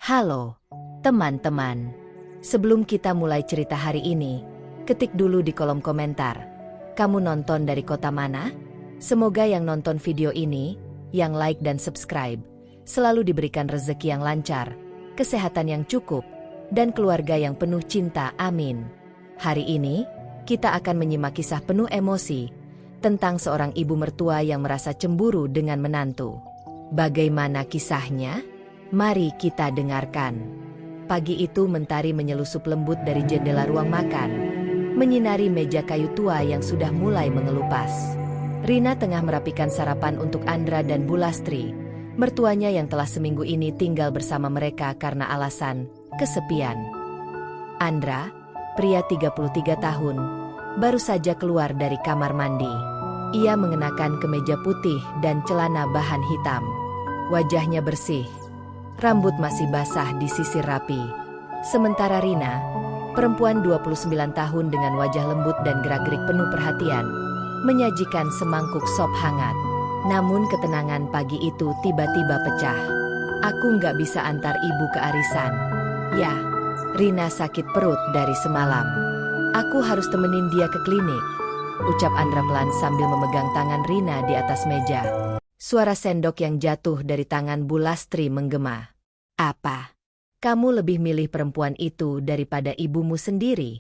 Halo, teman-teman. Sebelum kita mulai cerita hari ini, ketik dulu di kolom komentar. Kamu nonton dari kota mana? Semoga yang nonton video ini, yang like dan subscribe, selalu diberikan rezeki yang lancar, kesehatan yang cukup, dan keluarga yang penuh cinta. Amin. Hari ini, kita akan menyimak kisah penuh emosi tentang seorang ibu mertua yang merasa cemburu dengan menantu. Bagaimana kisahnya? Mari kita dengarkan. Pagi itu mentari menyelusup lembut dari jendela ruang makan, menyinari meja kayu tua yang sudah mulai mengelupas. Rina tengah merapikan sarapan untuk Andra dan Bu Lastri, mertuanya yang telah seminggu ini tinggal bersama mereka karena alasan kesepian. Andra, pria 33 tahun, baru saja keluar dari kamar mandi. Ia mengenakan kemeja putih dan celana bahan hitam. Wajahnya bersih. Rambut masih basah disisir rapi. Sementara Rina, perempuan 29 tahun dengan wajah lembut dan gerak-gerik penuh perhatian, menyajikan semangkuk sop hangat. Namun ketenangan pagi itu tiba-tiba pecah. Aku nggak bisa antar ibu ke arisan. Ya, Rina sakit perut dari semalam. Aku harus temenin dia ke klinik, ucap Andra pelan sambil memegang tangan Rina di atas meja. Suara sendok yang jatuh dari tangan Bu Lastri menggema. Apa? Kamu lebih milih perempuan itu daripada ibumu sendiri?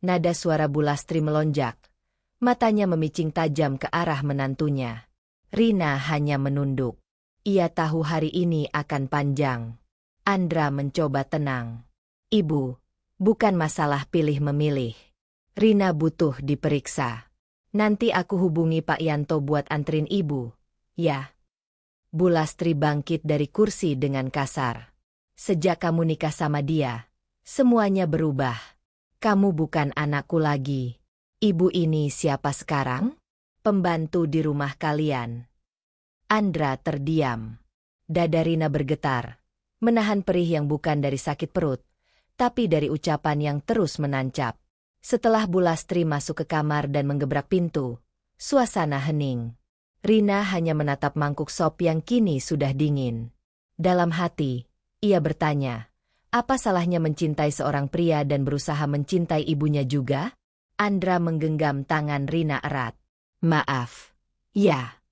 Nada suara Bu Lastri melonjak. Matanya memicing tajam ke arah menantunya. Rina hanya menunduk. Ia tahu hari ini akan panjang. Andra mencoba tenang. Ibu, bukan masalah pilih-memilih. Rina butuh diperiksa. Nanti aku hubungi Pak Yanto buat anterin ibu. Ya. Bu Lastri bangkit dari kursi dengan kasar. Sejak kamu nikah sama dia, semuanya berubah. Kamu bukan anakku lagi. Ibu ini siapa sekarang? Pembantu di rumah kalian. Andra terdiam. Dada Rina bergetar, menahan perih yang bukan dari sakit perut, tapi dari ucapan yang terus menancap. Setelah Bu Lastri masuk ke kamar dan menggebrak pintu, suasana hening. Rina hanya menatap mangkuk sop yang kini sudah dingin. Dalam hati, ia bertanya, apa salahnya mencintai seorang pria dan berusaha mencintai ibunya juga? Andra menggenggam tangan Rina erat. Maaf. Ya.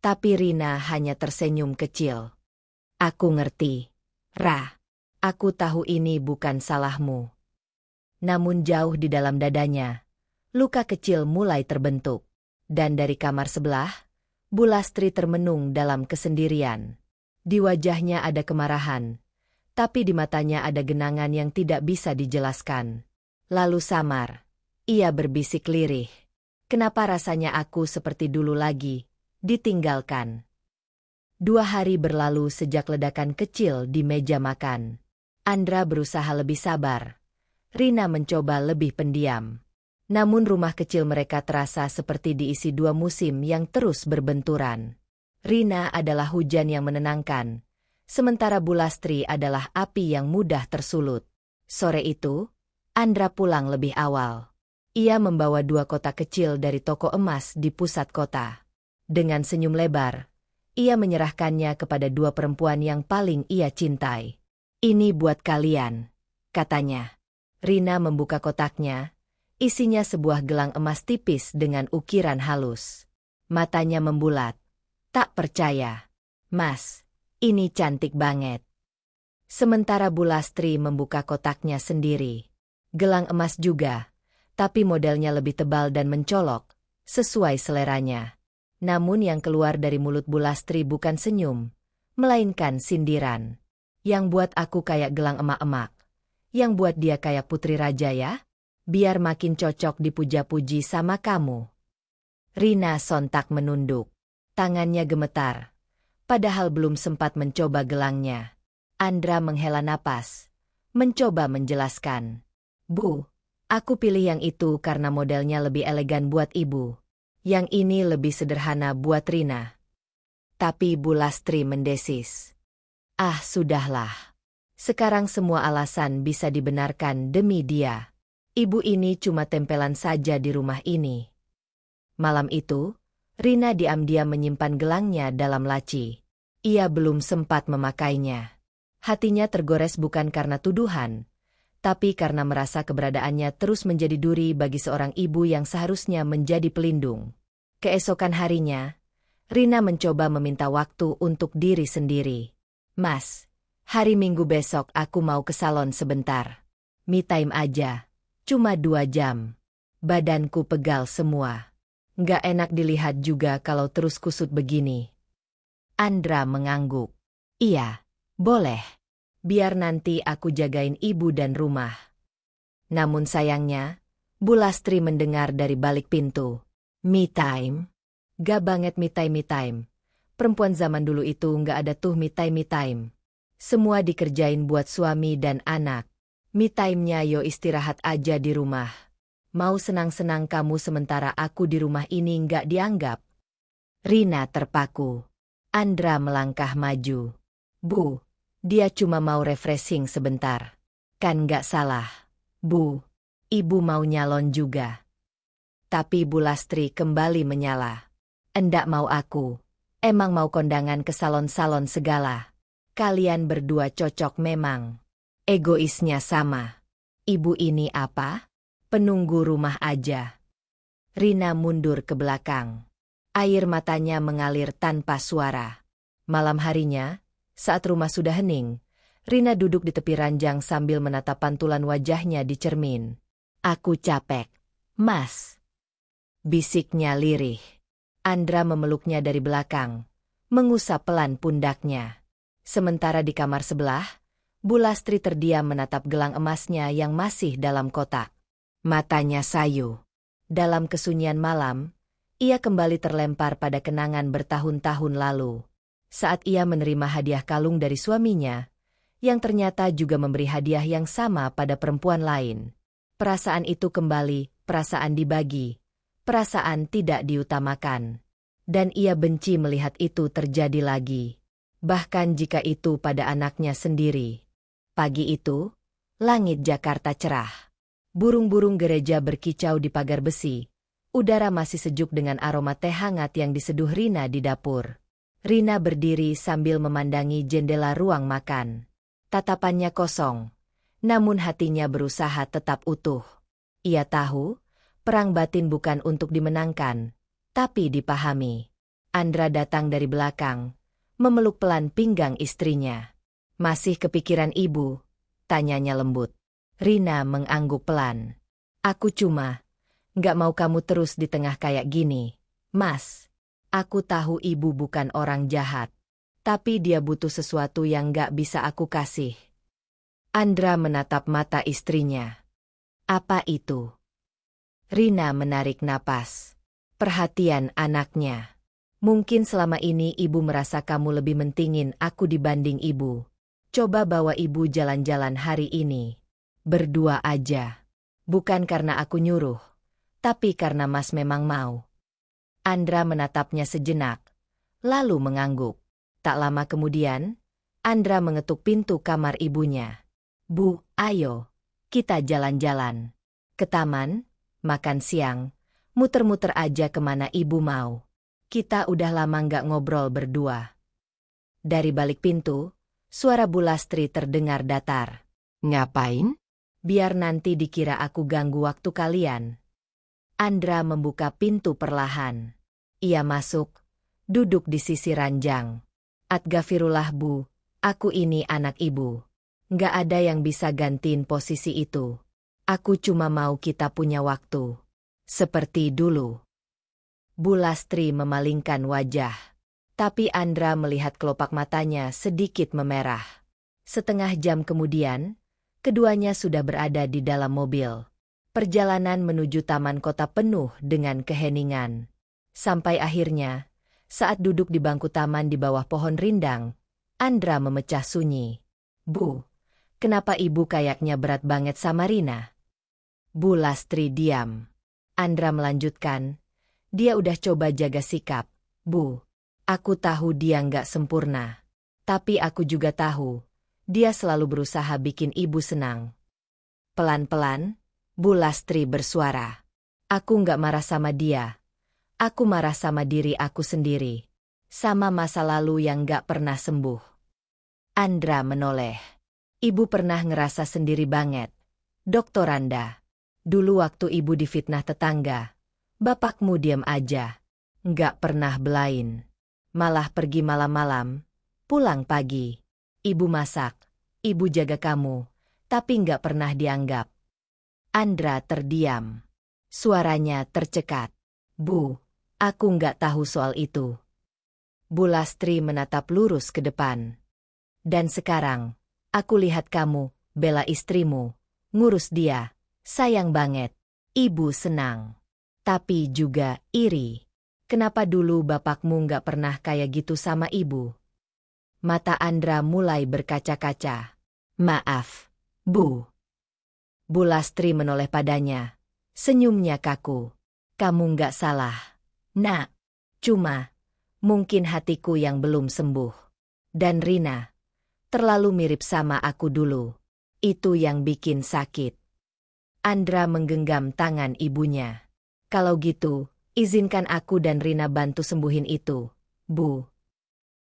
Tapi Rina hanya tersenyum kecil. Aku ngerti. Ra. Aku tahu ini bukan salahmu. Namun jauh di dalam dadanya, luka kecil mulai terbentuk. Dan dari kamar sebelah, Bu Lastri termenung dalam kesendirian. Di wajahnya ada kemarahan, tapi di matanya ada genangan yang tidak bisa dijelaskan. Lalu samar, ia berbisik lirih. Kenapa rasanya aku seperti dulu lagi, ditinggalkan? 2 hari berlalu sejak ledakan kecil di meja makan. Andra berusaha lebih sabar. Rina mencoba lebih pendiam. Namun rumah kecil mereka terasa seperti diisi 2 musim yang terus berbenturan. Rina adalah hujan yang menenangkan, sementara Bu Lastri adalah api yang mudah tersulut. Sore itu, Andra pulang lebih awal. Ia membawa 2 kotak kecil dari toko emas di pusat kota. Dengan senyum lebar, ia menyerahkannya kepada 2 perempuan yang paling ia cintai. Ini buat kalian, katanya. Rina membuka kotaknya. Isinya sebuah gelang emas tipis dengan ukiran halus. Matanya membulat. Tak percaya. Mas, ini cantik banget. Sementara Bu Lastri membuka kotaknya sendiri. Gelang emas juga, tapi modelnya lebih tebal dan mencolok, sesuai seleranya. Namun yang keluar dari mulut Bu Lastri bukan senyum, melainkan sindiran. Yang buat aku kayak gelang emak-emak. Yang buat dia kayak putri raja ya? Biar makin cocok dipuja-puji sama kamu. Rina sontak menunduk. Tangannya gemetar. Padahal belum sempat mencoba gelangnya. Andra menghela napas. Mencoba menjelaskan. Bu, aku pilih yang itu karena modelnya lebih elegan buat ibu. Yang ini lebih sederhana buat Rina. Tapi Bu Lastri mendesis. Ah, sudahlah. Sekarang semua alasan bisa dibenarkan demi dia. Ibu ini cuma tempelan saja di rumah ini. Malam itu, Rina diam-diam menyimpan gelangnya dalam laci. Ia belum sempat memakainya. Hatinya tergores bukan karena tuduhan, tapi karena merasa keberadaannya terus menjadi duri bagi seorang ibu yang seharusnya menjadi pelindung. Keesokan harinya, Rina mencoba meminta waktu untuk diri sendiri. "Mas, hari Minggu besok aku mau ke salon sebentar. Me time aja, cuma 2 jam. Badanku pegal semua. Nggak enak dilihat juga kalau terus kusut begini." Andra mengangguk. "Iya, boleh. Biar nanti aku jagain ibu dan rumah." Namun sayangnya, Bu Lastri mendengar dari balik pintu. "Me time? Gak banget me time. Perempuan zaman dulu itu nggak ada tuh me time. Semua dikerjain buat suami dan anak. Me time-nya yo istirahat aja di rumah. Mau senang-senang kamu sementara aku di rumah ini nggak dianggap." Rina terpaku. Andra melangkah maju. "Bu, dia cuma mau refreshing sebentar. Kan nggak salah. Bu, ibu mau nyalon juga." Tapi Bu Lastri kembali menyala. "Endak mau aku. Emang mau kondangan ke salon-salon segala. Kalian berdua cocok memang. Egoisnya sama. Ibu ini apa? Penunggu rumah aja." Rina mundur ke belakang. Air matanya mengalir tanpa suara. Malam harinya, saat rumah sudah hening, Rina duduk di tepi ranjang sambil menatap pantulan wajahnya di cermin. "Aku capek, Mas," bisiknya lirih. Andra memeluknya dari belakang, mengusap pelan pundaknya. Sementara di kamar sebelah, Bu Lastri terdiam menatap gelang emasnya yang masih dalam kotak. Matanya sayu. Dalam kesunyian malam, ia kembali terlempar pada kenangan bertahun-tahun lalu. Saat ia menerima hadiah kalung dari suaminya, yang ternyata juga memberi hadiah yang sama pada perempuan lain. Perasaan itu kembali, perasaan dibagi, perasaan tidak diutamakan. Dan ia benci melihat itu terjadi lagi. Bahkan jika itu pada anaknya sendiri. Pagi itu, langit Jakarta cerah. Burung-burung gereja berkicau di pagar besi. Udara masih sejuk dengan aroma teh hangat yang diseduh Rina di dapur. Rina berdiri sambil memandangi jendela ruang makan. Tatapannya kosong, namun hatinya berusaha tetap utuh. Ia tahu, perang batin bukan untuk dimenangkan, tapi dipahami. Andra datang dari belakang, memeluk pelan pinggang istrinya. "Masih kepikiran ibu?" tanyanya lembut. Rina mengangguk pelan. "Aku cuma nggak mau kamu terus di tengah kayak gini, Mas. Aku tahu ibu bukan orang jahat, tapi dia butuh sesuatu yang nggak bisa aku kasih." Andra menatap mata istrinya. "Apa itu?" Rina menarik napas. "Perhatian anaknya. Mungkin selama ini ibu merasa kamu lebih mentingin aku dibanding ibu. Coba bawa ibu jalan-jalan hari ini. Berdua aja. Bukan karena aku nyuruh, tapi karena Mas memang mau." Andra menatapnya sejenak, lalu mengangguk. Tak lama kemudian, Andra mengetuk pintu kamar ibunya. "Bu, ayo, kita jalan-jalan. Ke taman, makan siang, muter-muter aja kemana ibu mau. Kita udah lama nggak ngobrol berdua." Dari balik pintu, suara Bu Lastri terdengar datar. "Ngapain? Biar nanti dikira aku ganggu waktu kalian." Andra membuka pintu perlahan. Ia masuk, duduk di sisi ranjang. "Atgafirullah Bu, aku ini anak ibu. Nggak ada yang bisa gantiin posisi itu. Aku cuma mau kita punya waktu. Seperti dulu." Bu Lastri memalingkan wajah. Tapi Andra melihat kelopak matanya sedikit memerah. Setengah jam kemudian, keduanya sudah berada di dalam mobil. Perjalanan menuju taman kota penuh dengan keheningan. Sampai akhirnya, saat duduk di bangku taman di bawah pohon rindang, Andra memecah sunyi. "Bu, kenapa ibu kayaknya berat banget sama Rina?" Bu Lastri diam. Andra melanjutkan, "Dia udah coba jaga sikap, Bu. Aku tahu dia nggak sempurna. Tapi aku juga tahu, dia selalu berusaha bikin ibu senang." Pelan-pelan, Bu Lastri bersuara. "Aku nggak marah sama dia. Aku marah sama diri aku sendiri. Sama masa lalu yang nggak pernah sembuh." Andra menoleh. Ibu pernah ngerasa sendiri banget. Dokter Randa. Dulu waktu ibu difitnah tetangga, bapakmu diam aja. Nggak pernah belain. Malah pergi malam-malam, pulang pagi. Ibu masak, ibu jaga kamu, tapi nggak pernah dianggap. Andra terdiam. Suaranya tercekat. Bu, aku nggak tahu soal itu. Bu Lastri menatap lurus ke depan. Dan sekarang, aku lihat kamu, bela istrimu, ngurus dia, sayang banget. Ibu senang. Tapi juga iri. Kenapa dulu bapakmu nggak pernah kayak gitu sama ibu? Mata Andra mulai berkaca-kaca. Maaf, Bu. Bu Lastri menoleh padanya. Senyumnya kaku. Kamu nggak salah, Nak. Cuma, mungkin hatiku yang belum sembuh. Dan Rina, terlalu mirip sama aku dulu. Itu yang bikin sakit. Andra menggenggam tangan ibunya. Kalau gitu, izinkan aku dan Rina bantu sembuhin itu, Bu.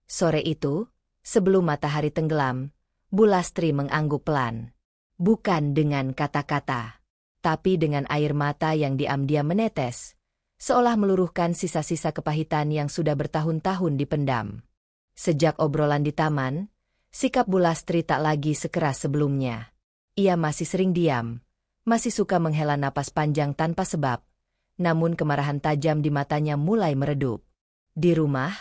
Sore itu, sebelum matahari tenggelam, Bu Lastri mengangguk pelan. Bukan dengan kata-kata, tapi dengan air mata yang diam-diam menetes, seolah meluruhkan sisa-sisa kepahitan yang sudah bertahun-tahun dipendam. Sejak obrolan di taman, sikap Bu Lastri tak lagi sekeras sebelumnya. Ia masih sering diam, masih suka menghela napas panjang tanpa sebab, namun kemarahan tajam di matanya mulai meredup. Di rumah,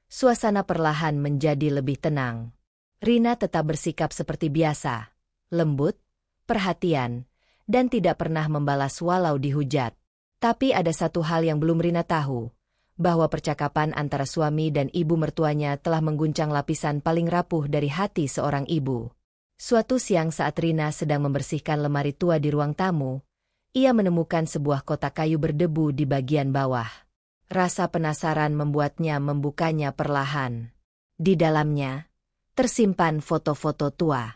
suasana perlahan menjadi lebih tenang. Rina tetap bersikap seperti biasa, lembut, perhatian, dan tidak pernah membalas walau dihujat. Tapi ada satu hal yang belum Rina tahu, bahwa percakapan antara suami dan ibu mertuanya telah mengguncang lapisan paling rapuh dari hati seorang ibu. Suatu siang saat Rina sedang membersihkan lemari tua di ruang tamu, ia menemukan sebuah kotak kayu berdebu di bagian bawah. Rasa penasaran membuatnya membukanya perlahan. Di dalamnya, tersimpan foto-foto tua.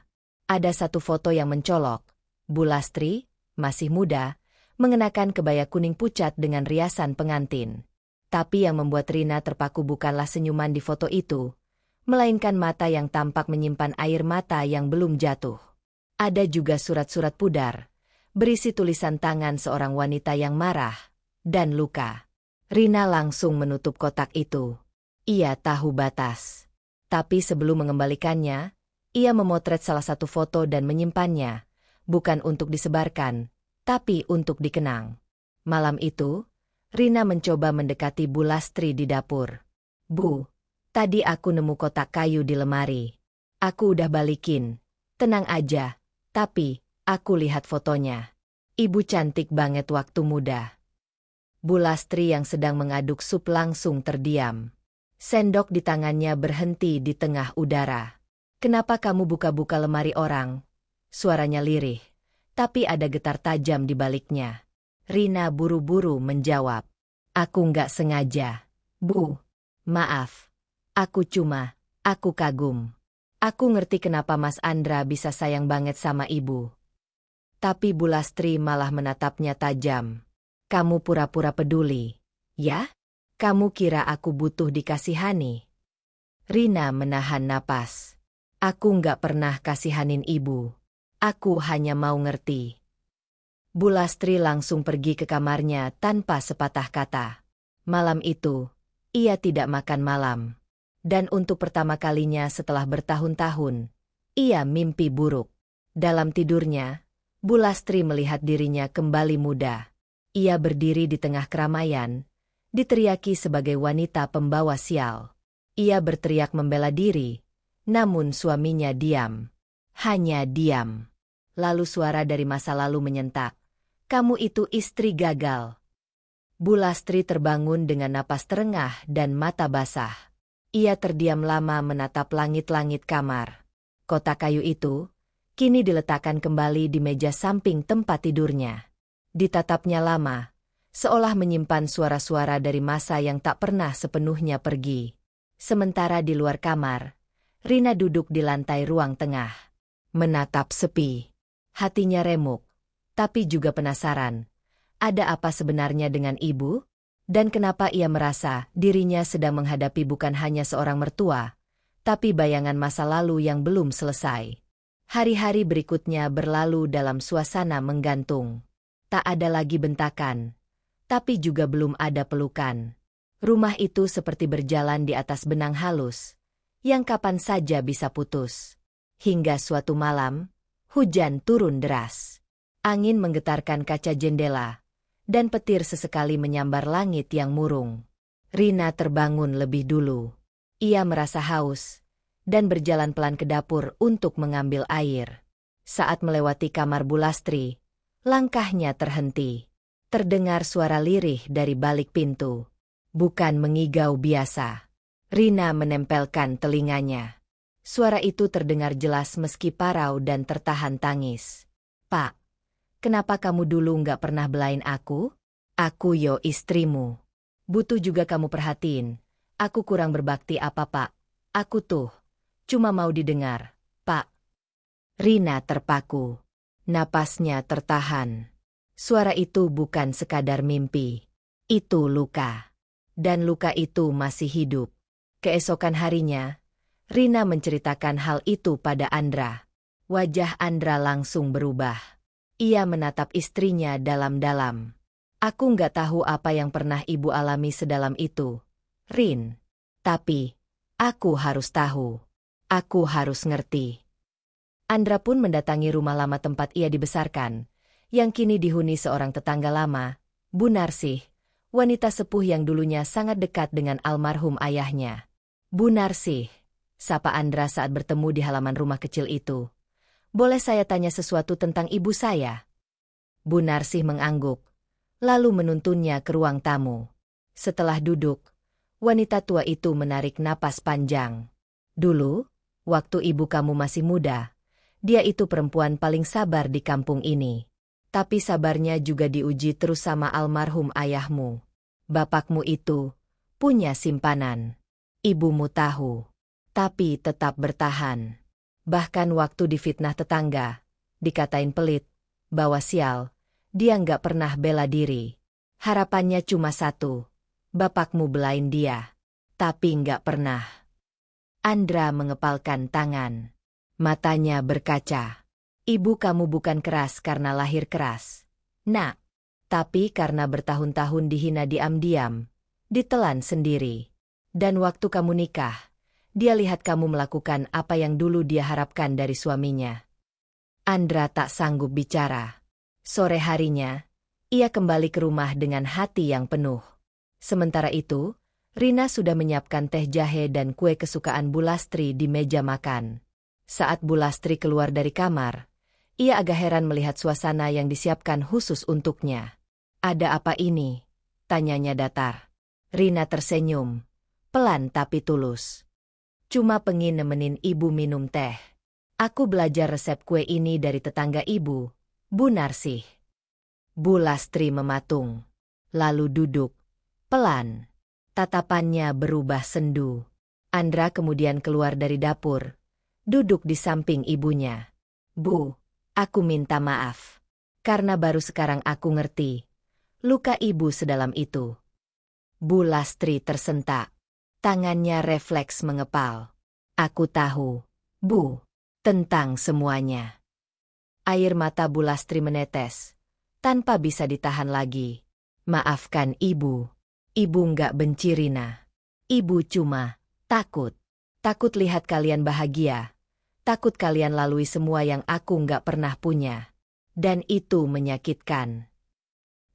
Ada satu foto yang mencolok. Bu Lastri, masih muda, mengenakan kebaya kuning pucat dengan riasan pengantin. Tapi yang membuat Rina terpaku bukanlah senyuman di foto itu, melainkan mata yang tampak menyimpan air mata yang belum jatuh. Ada juga surat-surat pudar, berisi tulisan tangan seorang wanita yang marah dan luka. Rina langsung menutup kotak itu. Ia tahu batas. Tapi sebelum mengembalikannya, ia memotret salah satu foto dan menyimpannya, bukan untuk disebarkan, tapi untuk dikenang. Malam itu, Rina mencoba mendekati Bu Lastri di dapur. Bu, tadi aku nemu kotak kayu di lemari. Aku udah balikin. Tenang aja, tapi aku lihat fotonya. Ibu cantik banget waktu muda. Bu Lastri yang sedang mengaduk sup langsung terdiam. Sendok di tangannya berhenti di tengah udara. Kenapa kamu buka-buka lemari orang? Suaranya lirih, tapi ada getar tajam di baliknya. Rina buru-buru menjawab. Aku nggak sengaja. Bu, maaf. Aku kagum. Aku ngerti kenapa Mas Andra bisa sayang banget sama ibu. Tapi Bu Lastri malah menatapnya tajam. Kamu pura-pura peduli, ya? Kamu kira aku butuh dikasihani? Rina menahan napas. Aku nggak pernah kasihanin ibu. Aku hanya mau ngerti. Bu Lastri langsung pergi ke kamarnya tanpa sepatah kata. Malam itu, ia tidak makan malam. Dan untuk pertama kalinya setelah bertahun-tahun, ia mimpi buruk. Dalam tidurnya, Bu Lastri melihat dirinya kembali muda. Ia berdiri di tengah keramaian, diteriaki sebagai wanita pembawa sial. Ia berteriak membela diri, namun suaminya diam. Hanya diam. Lalu suara dari masa lalu menyentak. Kamu itu istri gagal. Bu Lastri terbangun dengan napas terengah dan mata basah. Ia terdiam lama menatap langit-langit kamar. Kotak kayu itu kini diletakkan kembali di meja samping tempat tidurnya. Ditatapnya lama, seolah menyimpan suara-suara dari masa yang tak pernah sepenuhnya pergi. Sementara di luar kamar, Rina duduk di lantai ruang tengah. Menatap sepi. Hatinya remuk, tapi juga penasaran. Ada apa sebenarnya dengan ibu? Dan kenapa ia merasa dirinya sedang menghadapi bukan hanya seorang mertua, tapi bayangan masa lalu yang belum selesai. Hari-hari berikutnya berlalu dalam suasana menggantung. Tak ada lagi bentakan, tapi juga belum ada pelukan. Rumah itu seperti berjalan di atas benang halus, yang kapan saja bisa putus. Hingga suatu malam, hujan turun deras. Angin menggetarkan kaca jendela, dan petir sesekali menyambar langit yang murung. Rina terbangun lebih dulu. Ia merasa haus, dan berjalan pelan ke dapur untuk mengambil air. Saat melewati kamar Bu Lastri, langkahnya terhenti. Terdengar suara lirih dari balik pintu. Bukan mengigau biasa. Rina menempelkan telinganya. Suara itu terdengar jelas meski parau dan tertahan tangis. "Pak, kenapa kamu dulu nggak pernah belain aku? Aku yo istrimu. Butuh juga kamu perhatiin. Aku kurang berbakti apa, Pak? Aku tuh cuma mau didengar, Pak." Rina terpaku. Napasnya tertahan. Suara itu bukan sekadar mimpi. Itu luka. Dan luka itu masih hidup. Keesokan harinya, Rina menceritakan hal itu pada Andra. Wajah Andra langsung berubah. Ia menatap istrinya dalam-dalam. "Aku nggak tahu apa yang pernah ibu alami sedalam itu, Rin. Tapi, aku harus tahu. Aku harus ngerti." Andra pun mendatangi rumah lama tempat ia dibesarkan, yang kini dihuni seorang tetangga lama, Bu Narsih, wanita sepuh yang dulunya sangat dekat dengan almarhum ayahnya. "Bu Narsih," sapa Andra saat bertemu di halaman rumah kecil itu. "Boleh saya tanya sesuatu tentang ibu saya?" Bu Narsih mengangguk, lalu menuntunnya ke ruang tamu. Setelah duduk, wanita tua itu menarik napas panjang. "Dulu, waktu ibu kamu masih muda, dia itu perempuan paling sabar di kampung ini. Tapi sabarnya juga diuji terus sama almarhum ayahmu. Bapakmu itu punya simpanan. Ibumu tahu, tapi tetap bertahan. Bahkan waktu difitnah tetangga, dikatain pelit, bawa sial, dia nggak pernah bela diri. Harapannya cuma satu, bapakmu belain dia. Tapi nggak pernah." Andra mengepalkan tangan. Matanya berkaca. "Ibu kamu bukan keras karena lahir keras, Nak. Tapi karena bertahun-tahun dihina diam-diam, ditelan sendiri. Dan waktu kamu nikah, dia lihat kamu melakukan apa yang dulu dia harapkan dari suaminya." Andra tak sanggup bicara. Sore harinya, ia kembali ke rumah dengan hati yang penuh. Sementara itu, Rina sudah menyiapkan teh jahe dan kue kesukaan Bu Lastri di meja makan. Saat Bu Lastri keluar dari kamar, ia agak heran melihat suasana yang disiapkan khusus untuknya. "Ada apa ini?" tanyanya datar. Rina tersenyum, pelan tapi tulus. "Cuma pengin nemenin ibu minum teh. Aku belajar resep kue ini dari tetangga ibu, Bu Narsih." Bu Lastri mematung, lalu duduk, pelan. Tatapannya berubah sendu. Andra kemudian keluar dari dapur, duduk di samping ibunya. "Bu, aku minta maaf. Karena baru sekarang aku ngerti. Luka ibu sedalam itu." Bu Lastri tersentak. Tangannya refleks mengepal. "Aku tahu, Bu, tentang semuanya." Air mata Bu Lastri menetes, tanpa bisa ditahan lagi. "Maafkan ibu. Ibu nggak benci Rina. Ibu cuma takut. Takut lihat kalian bahagia. Takut kalian lalui semua yang aku nggak pernah punya. Dan itu menyakitkan."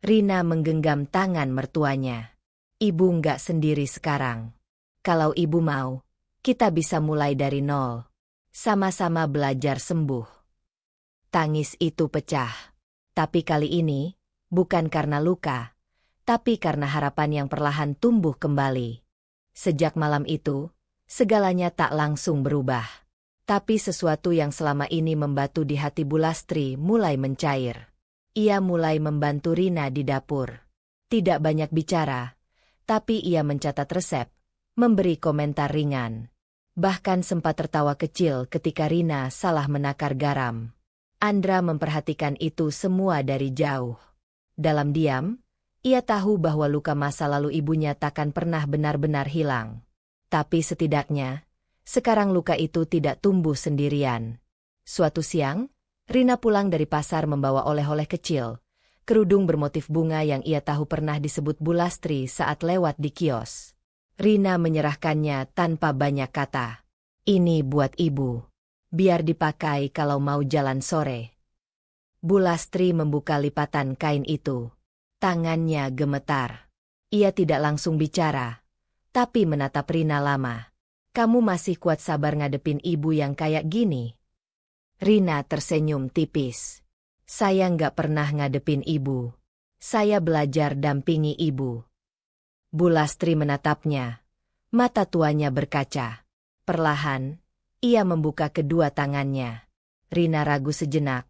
Rina menggenggam tangan mertuanya. "Ibu nggak sendiri sekarang. Kalau ibu mau, kita bisa mulai dari nol. Sama-sama belajar sembuh." Tangis itu pecah. Tapi kali ini, bukan karena luka, tapi karena harapan yang perlahan tumbuh kembali. Sejak malam itu, segalanya tak langsung berubah. Tapi sesuatu yang selama ini membatu di hati Bu Lastri mulai mencair. Ia mulai membantu Rina di dapur. Tidak banyak bicara, tapi ia mencatat resep, memberi komentar ringan. Bahkan sempat tertawa kecil ketika Rina salah menakar garam. Andra memperhatikan itu semua dari jauh. Dalam diam, ia tahu bahwa luka masa lalu ibunya takkan pernah benar-benar hilang. Tapi setidaknya, Sekarang luka itu tidak tumbuh sendirian. Suatu siang, Rina pulang dari pasar membawa oleh-oleh kecil, kerudung bermotif bunga yang ia tahu pernah disebut Bulastri saat lewat di kios. Rina menyerahkannya tanpa banyak kata. Ini buat ibu. Biar dipakai kalau mau jalan sore. Bulastri membuka lipatan kain itu. Tangannya gemetar. Ia tidak langsung bicara, tapi menatap Rina lama. Kamu masih kuat sabar ngadepin ibu yang kayak gini? Rina tersenyum tipis. Saya nggak pernah ngadepin ibu. Saya belajar dampingi ibu. Bulastri menatapnya. Mata tuanya berkaca. Perlahan, ia membuka kedua tangannya. Rina ragu sejenak,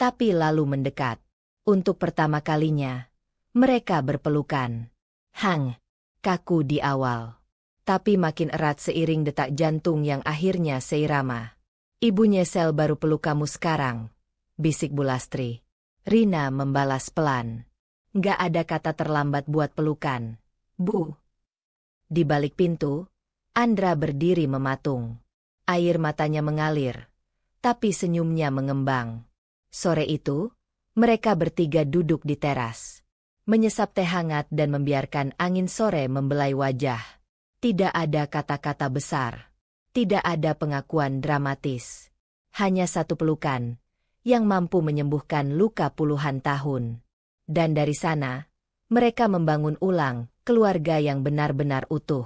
tapi lalu mendekat. Untuk pertama kalinya, mereka berpelukan. Hang, kaku di awal. Tapi makin erat seiring detak jantung yang akhirnya seirama. Ibu nyesel baru peluk kamu sekarang, bisik Bulastri. Rina membalas pelan. Nggak ada kata terlambat buat pelukan, Bu. Di balik pintu, Andra berdiri mematung. Air matanya mengalir, tapi senyumnya mengembang. Sore itu, mereka bertiga duduk di teras, menyesap teh hangat dan membiarkan angin sore membelai wajah. Tidak ada kata-kata besar. Tidak ada pengakuan dramatis. Hanya satu pelukan yang mampu menyembuhkan luka puluhan tahun. Dan dari sana, mereka membangun ulang keluarga yang benar-benar utuh.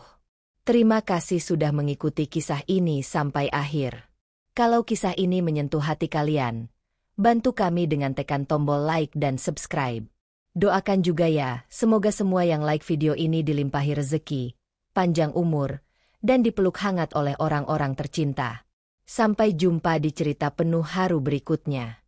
Terima kasih sudah mengikuti kisah ini sampai akhir. Kalau kisah ini menyentuh hati kalian, bantu kami dengan tekan tombol like dan subscribe. Doakan juga ya, semoga semua yang like video ini dilimpahi rezeki, panjang umur, dan dipeluk hangat oleh orang-orang tercinta. Sampai jumpa di cerita penuh haru berikutnya.